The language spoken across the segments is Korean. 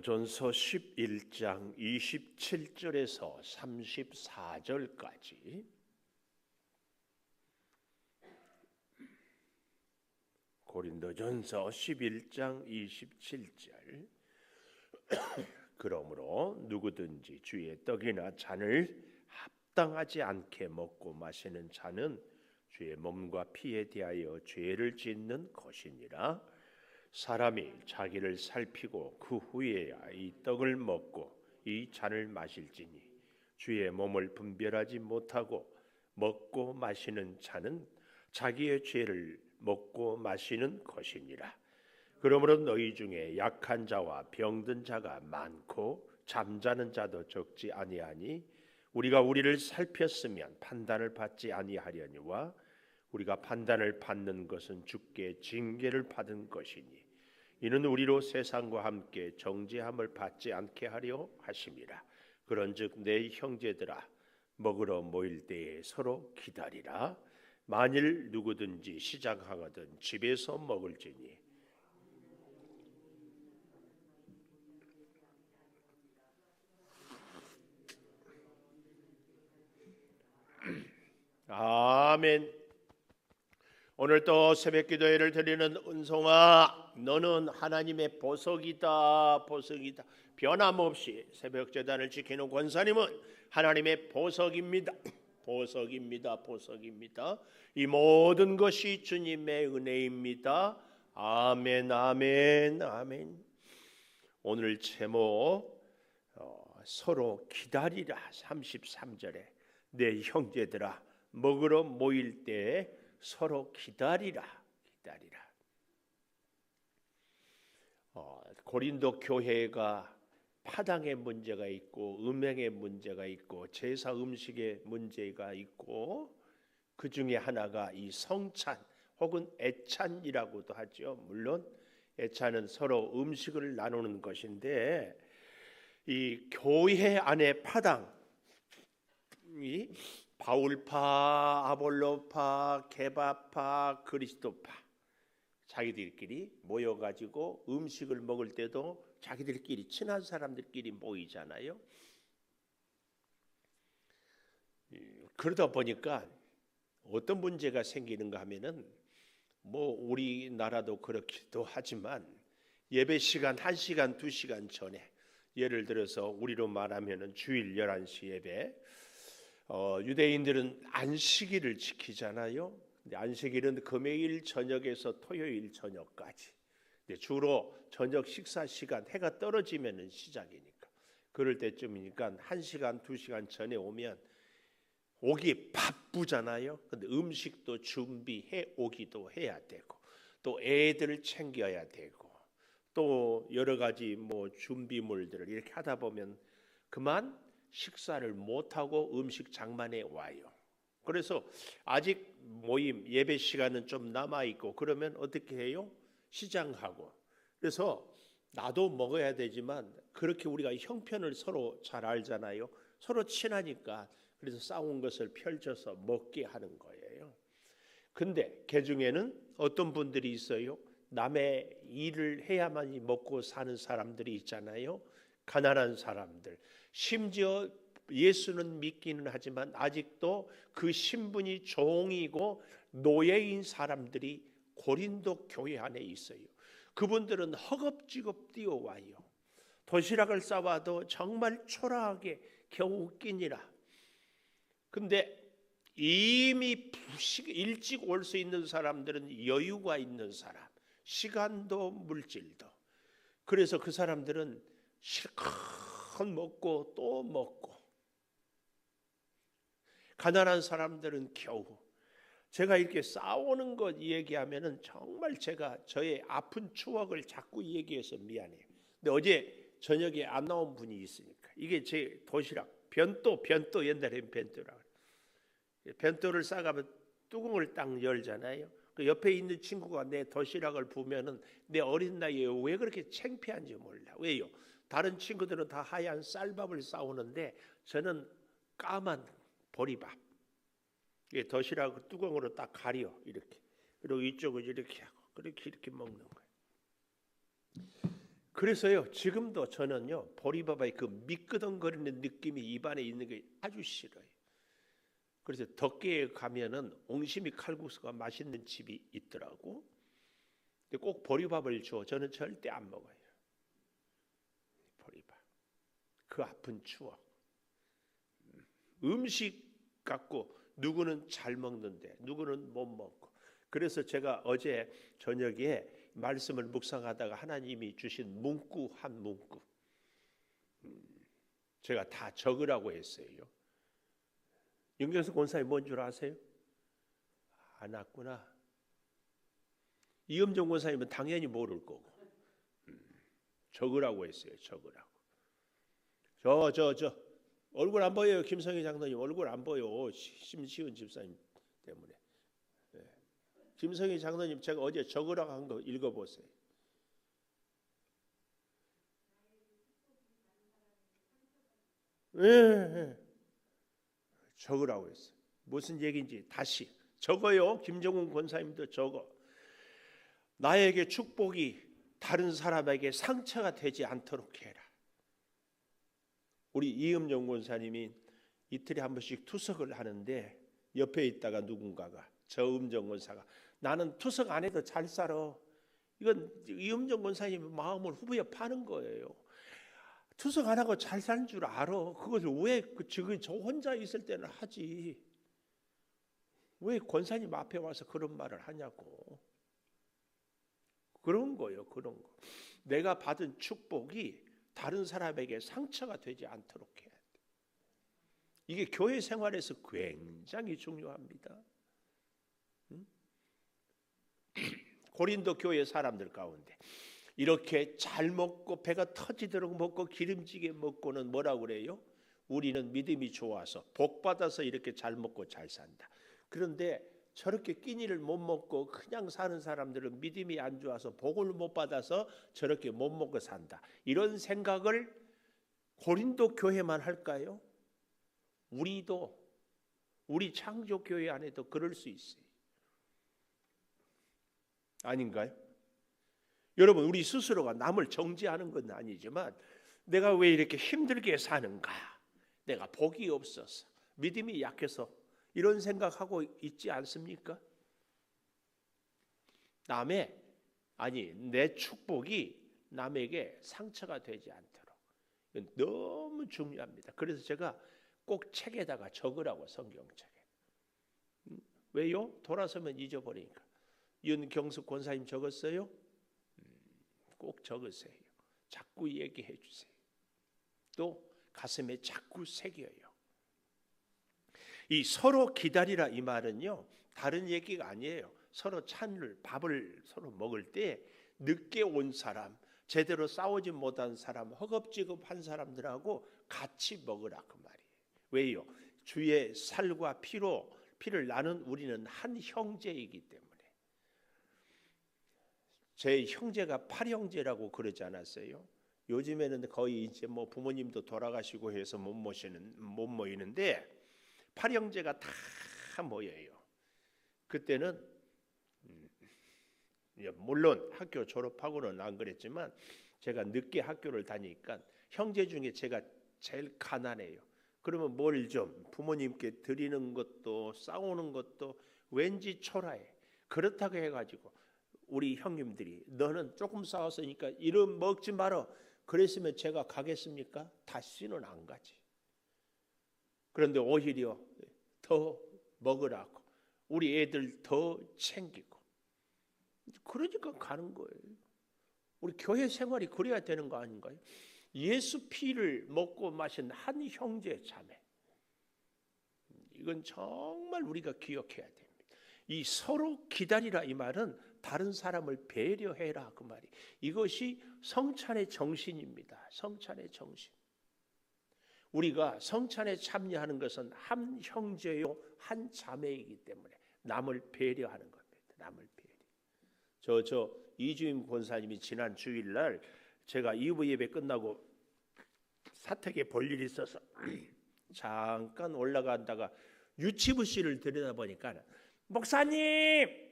고린도전서 11장 27절에서 34절까지 고린도전서 11장 27절 그러므로 누구든지 주의 떡이나 잔을 합당하지 않게 먹고 마시는 자는 주의 몸과 피에 대하여 죄를 짓는 것이니라. 사람이 자기를 살피고 그 후에야 이 떡을 먹고 이 잔을 마실지니 주의 몸을 분별하지 못하고 먹고 마시는 자는 자기의 죄를 먹고 마시는 것이니라. 그러므로 너희 중에 약한 자와 병든 자가 많고 잠자는 자도 적지 아니하니 우리가 우리를 살폈으면 판단을 받지 아니하려니와 우리가 판단을 받는 것은 주께 징계를 받은 것이니 이는 우리로 세상과 함께 정죄함을 받지 않게 하려 하심이라. 그런즉 내 형제들아 먹으러 모일 때에 서로 기다리라. 만일 누구든지 시장하거든 집에서 먹을지니 아멘. 오늘 또 새벽 기도회를 드리는 은송아, 너는 하나님의 보석이다. 보석이다. 변함없이 새벽 제단을 지키는 권사님은 하나님의 보석입니다. 보석입니다. 보석입니다. 이 모든 것이 주님의 은혜입니다. 아멘, 아멘, 아멘. 오늘 제목 서로 기다리라. 33절에 내 형제들아 먹으러 모일 때 서로 기다리라. 기다리라. 고린도 교회가 파당의 문제가 있고 음행의 문제가 있고 제사 음식의 문제가 있고 그 중에 하나가 이 성찬 혹은 애찬이라고도 하죠. 물론 애찬은 서로 음식을 나누는 것인데 이 교회 안에 파당이 바울파, 아볼로파, 게바파, 그리스도파 자기들끼리 모여가지고 음식을 먹을 때도 자기들끼리 친한 사람들끼리 모이잖아요. 그러다 보니까 어떤 문제가 생기는가 하면은 우리나라도 그렇기도 하지만 예배 시간 1시간, 2시간 전에 예를 들어서 우리로 말하면은 주일 11시 예배 유대인들은 안식일을 지키잖아요. 근데 안식일은 금요일 저녁에서 토요일 저녁까지. 근데 주로 저녁 식사 시간 해가 떨어지면은 시작이니까. 그럴 때쯤이니까 1시간, 2시간 전에 오면 오기 바쁘잖아요. 근데 음식도 준비해 오기도 해야 되고 또 애들 챙겨야 되고 또 여러 가지 준비물들을 이렇게 하다 보면 그만 식사를 못하고 음식 장만에 와요. 그래서 아직 모임 예배 시간은 좀 남아있고 그러면 어떻게 해요? 시장하고. 그래서 나도 먹어야 되지만 그렇게 우리가 형편을 서로 잘 알잖아요. 서로 친하니까 그래서 싸운 것을 펼쳐서 먹게 하는 거예요. 근데 그중에는 어떤 분들이 있어요. 남의 일을 해야만 먹고 사는 사람들이 있잖아요. 가난한 사람들. 심지어 예수는 믿기는 하지만 아직도 그 신분이 종이고 노예인 사람들이 고린도 교회 안에 있어요. 그분들은 허겁지겁 뛰어와요. 도시락을 싸와도 정말 초라하게 겨우 끼니라. 근데 이미 일찍 올 수 있는 사람들은 여유가 있는 사람, 시간도 물질도. 그래서 그 사람들은 실컷 먹고 또 먹고 가난한 사람들은 겨우. 제가 이렇게 싸우는 것 얘기하면은 정말 제가 저의 아픈 추억을 자꾸 얘기해서 미안해요. 근데 어제 저녁에 안 나온 분이 있으니까 이게 제 도시락 변또 옛날엔 변또라고 변또를 싸가면 뚜껑을 딱 열잖아요. 그 옆에 있는 친구가 내 도시락을 보면은 내 어린 나이에 왜 그렇게 창피한지 몰라. 왜요? 다른 친구들은 다 하얀 쌀밥을 싸우는데 저는 까만 보리밥. 도시락 뚜껑으로 딱 가려 이렇게. 그리고 이쪽을 이렇게 하고 이렇게 먹는 거예요. 그래서요, 지금도 저는요, 보리밥의 그 미끄덩거리는 느낌이 입안에 있는 게 아주 싫어요. 그래서 덕계에 가면은 옹심이 칼국수가 맛있는 집이 있더라고. 근데 꼭 보리밥을 줘. 저는 절대 안 먹어요. 보리밥. 그 아픈 추억. 음식 갖고 누구는 잘 먹는데 누구는 못 먹고. 그래서 제가 어제 저녁에 말씀을 묵상하다가 하나님이 주신 문구 한 문구 제가 다 적으라고 했어요. 윤경석 권사님 뭔 줄 아세요? 안 왔구나. 이음정 권사님은 당연히 모를 거고 적으라고 했어요. 적으라고. 저 얼굴 안 보여요. 김성희 장로님 얼굴 안 보여. 심시은 집사님 때문에. 김성희 장로님 제가 어제 적으라고 한 거 읽어보세요. 네. 적으라고 했어요. 무슨 얘기인지 다시 적어요. 김정훈 권사님도 적어. 나에게 축복이 다른 사람에게 상처가 되지 않도록 해라. 우리 이음정 권사님이 이틀에 한 번씩 투석을 하는데 옆에 있다가 누군가가 저음정 권사가 나는 투석 안 해도 잘 살아. 이건 이음정 권사님의 마음을 후벼 파는 거예요. 투석 안 하고 잘 사는 줄 알아. 그것을 왜 저 혼자 있을 때는 하지. 왜 권사님 앞에 와서 그런 말을 하냐고. 그런 거예요. 그런 거. 내가 받은 축복이 다른 사람에게 상처가 되지 않도록 해야 돼. 이게 교회 생활에서 굉장히 중요합니다. 고린도 교회 사람들 가운데 이렇게 잘 먹고 배가 터지도록 먹고 기름지게 먹고는 뭐라고 그래요? 우리는 믿음이 좋아서 복 받아서 이렇게 잘 먹고 잘 산다. 그런데 저렇게 끼니를 못 먹고 그냥 사는 사람들은 믿음이 안 좋아서 복을 못 받아서 저렇게 못 먹고 산다. 이런 생각을 고린도 교회만 할까요? 우리도 우리 창조교회 안에도 그럴 수 있어요. 아닌가요? 여러분 우리 스스로가 남을 정죄하는 건 아니지만 내가 왜 이렇게 힘들게 사는가? 내가 복이 없어서 믿음이 약해서 이런 생각하고 있지 않습니까? 내 축복이 남에게 상처가 되지 않도록. 이건 너무 중요합니다. 그래서 제가 꼭 책에다가 적으라고 성경책에. 왜요? 돌아서면 잊어버리니까. 윤경숙 권사님 적었어요? 꼭 적으세요. 자꾸 얘기해 주세요. 또 가슴에 자꾸 새겨요. 이 서로 기다리라 이 말은요. 다른 얘기가 아니에요. 서로 밥을 서로 먹을 때 늦게 온 사람, 제대로 싸우지 못한 사람, 허겁지겁한 사람들하고 같이 먹으라 그 말이에요. 왜요? 주의 살과 피를 나눈 우리는 한 형제이기 때문에. 제 형제가 8형제라고 그러지 않았어요? 요즘에는 거의 이제 뭐 부모님도 돌아가시고 해서 못 모이는데 8형제가 다 모여요. 그때는 물론 학교 졸업하고는 안 그랬지만 제가 늦게 학교를 다니니까 형제 중에 제가 제일 가난해요. 그러면 뭘 좀 부모님께 드리는 것도 싸우는 것도 왠지 초라해. 그렇다고 해가지고 우리 형님들이 너는 조금 싸웠으니까 이런 먹지 마라. 그랬으면 제가 가겠습니까? 다시는 안 가지. 그런데 오히려 더 먹으라고 우리 애들 더 챙기고 그러니까 가는 거예요. 우리 교회 생활이 그래야 되는 거 아닌가요? 예수 피를 먹고 마신 한 형제 자매. 이건 정말 우리가 기억해야 됩니다. 이 서로 기다리라 이 말은 다른 사람을 배려해라 그 말이. 이것이 성찬의 정신입니다. 성찬의 정신. 우리가 성찬에 참여하는 것은 한 형제요 한 자매이기 때문에 남을 배려하는 겁니다. 남을 배려. 저 이주임 권사님이 지난 주일날 제가 2부 예배 끝나고 사택에 볼 일이 있어서 잠깐 올라간다가 유치부 씨를 들여다보니까 목사님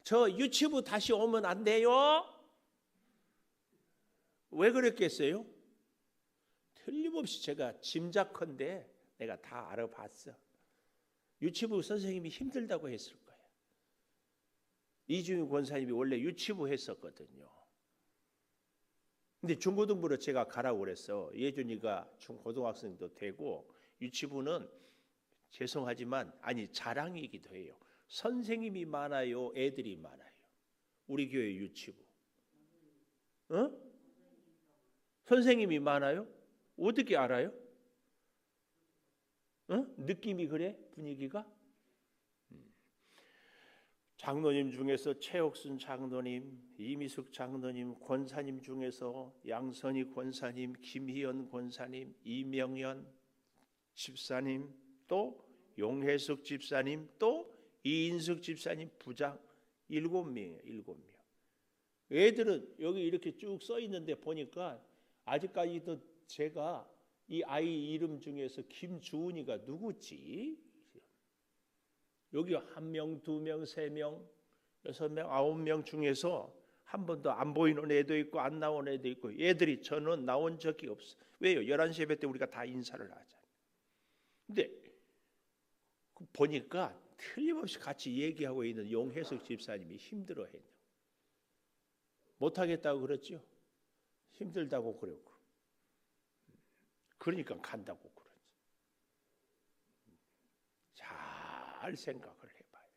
저 유치부 다시 오면 안 돼요? 왜 그랬겠어요? 틀림없이 제가 짐작컨대 내가 다 알아봤어. 유치부 선생님이 힘들다고 했을 거예요. 이주임 권사님이 원래 유치부 했었거든요. 근데 중고등부로 제가 가라고 그랬어. 예준이가 중고등학생도 되고 유치부는 죄송하지만 자랑이기도 해요. 선생님이 많아요, 애들이 많아요. 우리 교회 유치부. 선생님이 많아요? 어떻게 알아요? 느낌이 그래? 분위기가? 장로님 중에서 최옥순 장로님, 이미숙 장로님, 권사님 중에서 양선희 권사님, 김희연 권사님, 이명연 집사님, 또 용혜숙 집사님, 또 이인숙 집사님 부장 7명이에요. 7명. 애들은 여기 이렇게 쭉 써 있는데 보니까 아직까지도 제가 이 아이 이름 중에서 김주은이가 누구지? 여기 1명, 2명, 3명, 6명, 9명 중에서 한 번도 안 보이는 애도 있고 안 나온 애도 있고 애들이 저는 나온 적이 없어. 왜요? 11시 예배 때 우리가 다 인사를 하잖아요. 근데 보니까 틀림없이 같이 얘기하고 있는 용혜숙 집사님이 힘들어해요. 못하겠다고 그랬죠. 힘들다고 그랬고. 그러니까 간다고 그러지. 잘 생각을 해봐요.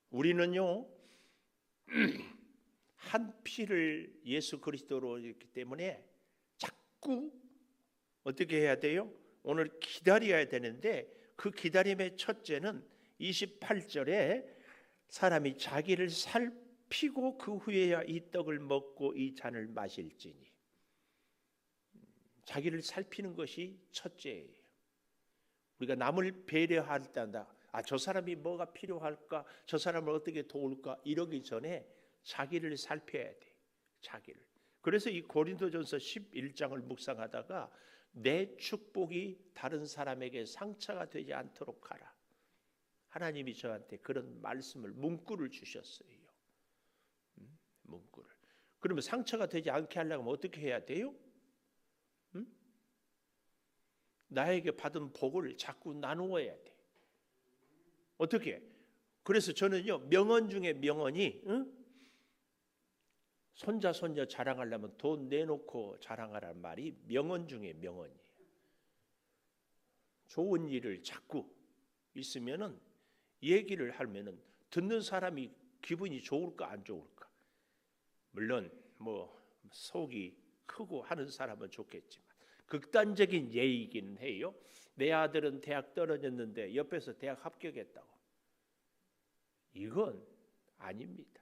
우리는요 한 피를 예수 그리스도로 있기 때문에 자꾸 어떻게 해야 돼요? 오늘 기다려야 되는데 그 기다림의 첫째는 28절에 사람이 자기를 살피고 그 후에야 이 떡을 먹고 이 잔을 마실지니. 자기를 살피는 것이 첫째예요. 우리가 남을 배려할 때다. 저 사람이 뭐가 필요할까? 저 사람을 어떻게 도울까? 이러기 전에 자기를 살펴야 돼. 자기를. 그래서 이 고린도전서 11장을 묵상하다가 내 축복이 다른 사람에게 상처가 되지 않도록 하라. 하나님이 저한테 그런 말씀을 문구를 주셨어요. 문구를. 그러면 상처가 되지 않게 하려면 어떻게 해야 돼요? 나에게 받은 복을 자꾸 나누어야 돼. 어떻게? 그래서 저는요 명언 중에 명언이 손자 손녀 자랑하려면 돈 내놓고 자랑하라는 말이 명언 중에 명언이에요. 좋은 일을 자꾸 있으면은 얘기를 하면은 듣는 사람이 기분이 좋을까 안 좋을까? 물론 뭐 속이 크고 하는 사람은 좋겠지만 극단적인 예이기는 해요. 내 아들은 대학 떨어졌는데 옆에서 대학 합격했다고. 이건 아닙니다.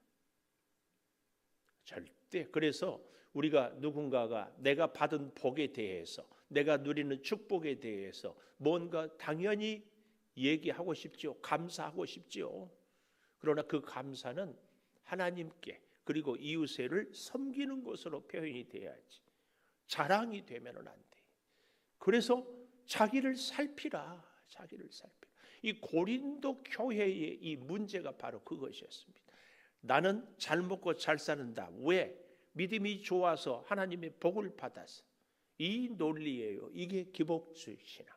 절대. 그래서 우리가 누군가가 내가 받은 복에 대해서 내가 누리는 축복에 대해서 뭔가 당연히 얘기하고 싶죠. 감사하고 싶죠. 그러나 그 감사는 하나님께 그리고 이웃을 섬기는 것으로 표현이 돼야지. 자랑이 되면은 안 돼. 그래서 자기를 살피라. 자기를 살피라. 이 고린도 교회의 이 문제가 바로 그것이었습니다. 나는 잘 먹고 잘 사는다. 왜? 믿음이 좋아서 하나님의 복을 받아서. 이 논리예요. 이게 기복주의 신앙.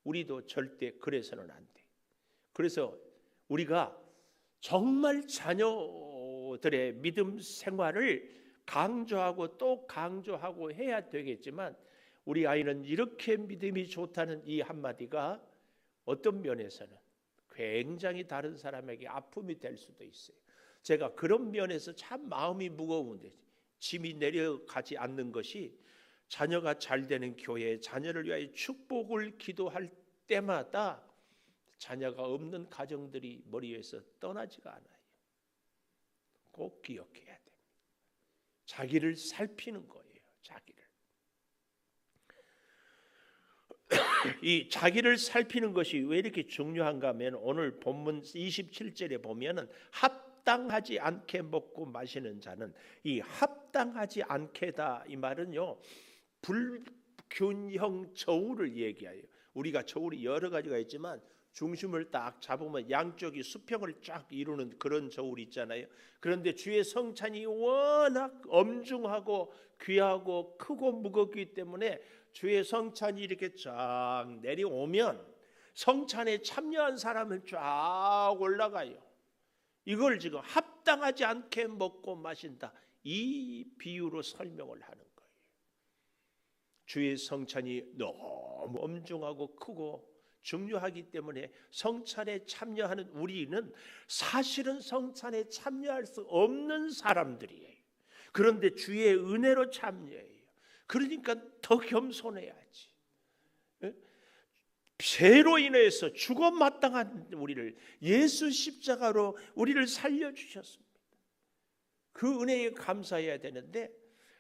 우리도 절대 그래서는 안 돼. 그래서 우리가 정말 자녀들의 믿음 생활을 강조하고 또 강조하고 해야 되겠지만 우리 아이는 이렇게 믿음이 좋다는 이 한마디가 어떤 면에서는 굉장히 다른 사람에게 아픔이 될 수도 있어요. 제가 그런 면에서 참 마음이 무거운데 짐이 내려가지 않는 것이 자녀가 잘 되는 교회에 자녀를 위하여 축복을 기도할 때마다 자녀가 없는 가정들이 머리 위에서 떠나지가 않아요. 꼭 기억해야 됩니다. 자기를 살피는 거예요. 자기를. 이 자기를 살피는 것이 왜 이렇게 중요한가 하면 오늘 본문 27절에 보면은 합당하지 않게 먹고 마시는 자는 이 합당하지 않게다 이 말은요 불균형 저울을 얘기해요. 우리가 저울이 여러 가지가 있지만 중심을 딱 잡으면 양쪽이 수평을 쫙 이루는 그런 저울 있잖아요. 그런데 주의 성찬이 워낙 엄중하고 귀하고 크고 무겁기 때문에 주의 성찬이 이렇게 쫙 내려오면 성찬에 참여한 사람은 쫙 올라가요. 이걸 지금 합당하지 않게 먹고 마신다, 이 비유로 설명을 하는 거예요. 주의 성찬이 너무 엄중하고 크고 중요하기 때문에 성찬에 참여하는 우리는 사실은 성찬에 참여할 수 없는 사람들이에요. 그런데 주의 은혜로 참여해요. 그러니까 더 겸손해야지. 죄로 인해서 죽어 마땅한 우리를 예수 십자가로 우리를 살려주셨습니다. 그 은혜에 감사해야 되는데,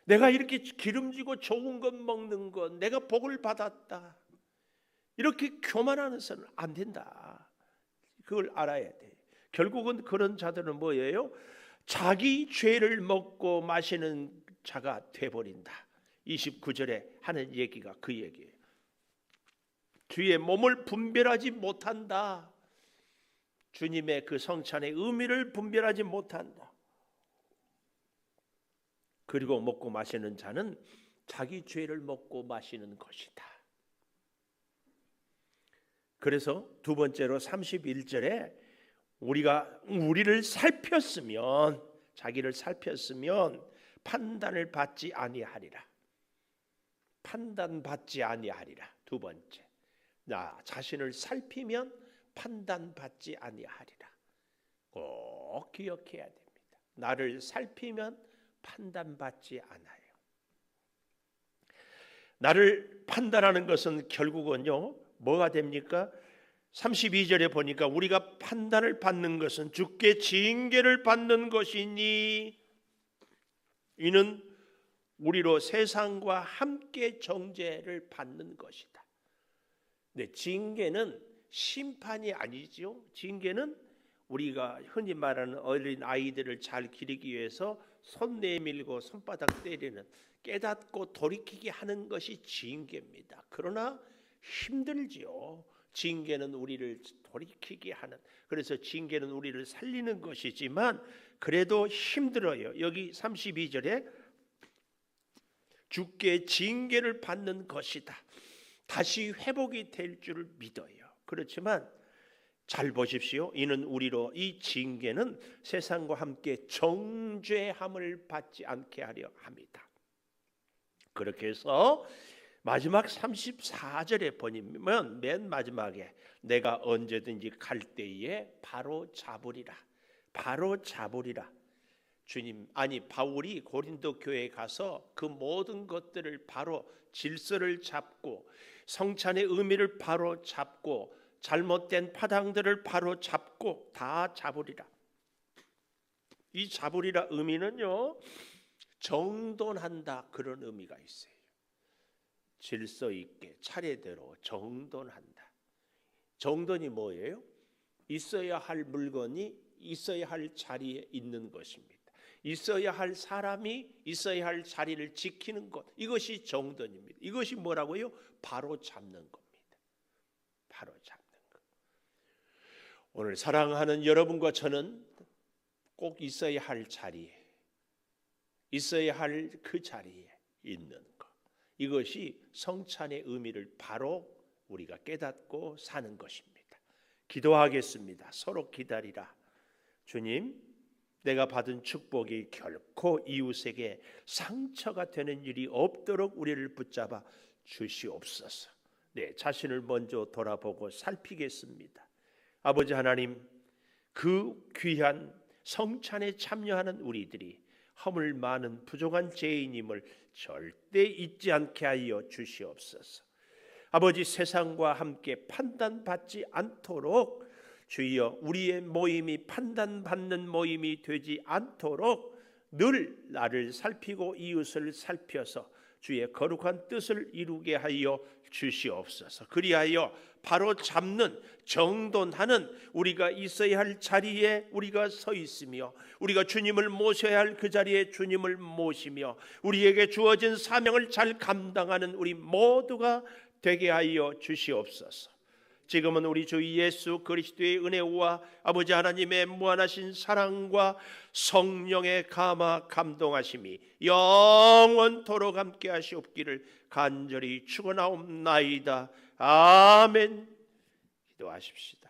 내가 이렇게 기름지고 좋은 것 먹는 것, 내가 복을 받았다, 이렇게 교만하면서는 안 된다. 그걸 알아야 돼. 결국은 그런 자들은 뭐예요? 자기 죄를 먹고 마시는 자가 돼버린다. 29절에 하는 얘기가 그 얘기예요. 주의 몸을 분별하지 못한다. 주님의 그 성찬의 의미를 분별하지 못한다. 그리고 먹고 마시는 자는 자기 죄를 먹고 마시는 것이다. 그래서 두 번째로 31절에 우리를 살폈으면, 자기를 살폈으면 판단을 받지 아니하리라. 판단받지 아니하리라. 두 번째, 나 자신을 살피면 판단받지 아니하리라. 꼭 기억해야 됩니다. 나를 살피면 판단받지 않아요. 나를 판단하는 것은 결국은요, 뭐가 됩니까? 32절에 보니까 우리가 판단을 받는 것은 주께 징계를 받는 것이니 이는 우리로 세상과 함께 정죄를 받는 것이다. 네, 징계는 심판이 아니죠. 징계는 우리가 흔히 말하는 어린 아이들을 잘 기르기 위해서 손 내밀고 손바닥 때리는, 깨닫고 돌이키게 하는 것이 징계입니다. 그러나 힘들지요. 징계는 우리를 돌이키게 하는, 그래서 징계는 우리를 살리는 것이지만 그래도 힘들어요. 여기 32절에 주께 징계를 받는 것이다. 다시 회복이 될 줄 믿어요. 그렇지만 잘 보십시오. 이는 우리로, 이 징계는 세상과 함께 정죄함을 받지 않게 하려 합니다. 그렇게 해서 마지막 34절에 보면 맨 마지막에 내가 언제든지 갈 때에 바로 잡으리라. 바로 잡으리라. 주님, 아니 바울이 고린도 교회에 가서 그 모든 것들을 바로 질서를 잡고 성찬의 의미를 바로 잡고 잘못된 파당들을 바로 잡고 다 잡으리라. 이 잡으리라 의미는요, 정돈한다, 그런 의미가 있어요. 질서 있게 차례대로 정돈한다. 정돈이 뭐예요? 있어야 할 물건이 있어야 할 자리에 있는 것입니다. 있어야 할 사람이 있어야 할 자리를 지키는 것, 이것이 정돈입니다. 이것이 뭐라고요? 바로 잡는 겁니다. 바로 잡는 것. 오늘 사랑하는 여러분과 저는 꼭 있어야 할 자리에, 있어야 할 그 자리에 있는 것, 이것이 성찬의 의미를 바로 우리가 깨닫고 사는 것입니다. 기도하겠습니다. 서로 기다리라. 주님, 내가 받은 축복이 결코 이웃에게 상처가 되는 일이 없도록 우리를 붙잡아 주시옵소서. 내 자신을 먼저 돌아보고 살피겠습니다. 아버지 하나님, 그 귀한 성찬에 참여하는 우리들이 허물 많은 부족한 죄인임을 절대 잊지 않게 하여 주시옵소서. 아버지, 세상과 함께 판단받지 않도록 주여 우리의 모임이 판단받는 모임이 되지 않도록 늘 나를 살피고 이웃을 살펴서 주의 거룩한 뜻을 이루게 하여 주시옵소서. 그리하여 바로 잡는, 정돈하는 우리가 있어야 할 자리에 우리가 서 있으며, 우리가 주님을 모셔야 할 그 자리에 주님을 모시며, 우리에게 주어진 사명을 잘 감당하는 우리 모두가 되게 하여 주시옵소서. 지금은 우리 주 예수 그리스도의 은혜와 아버지 하나님의 무한하신 사랑과 성령의 감화 감동하심이 영원토록 함께 하시옵기를 간절히 축원하옵나이다. 아멘. 기도하십시다.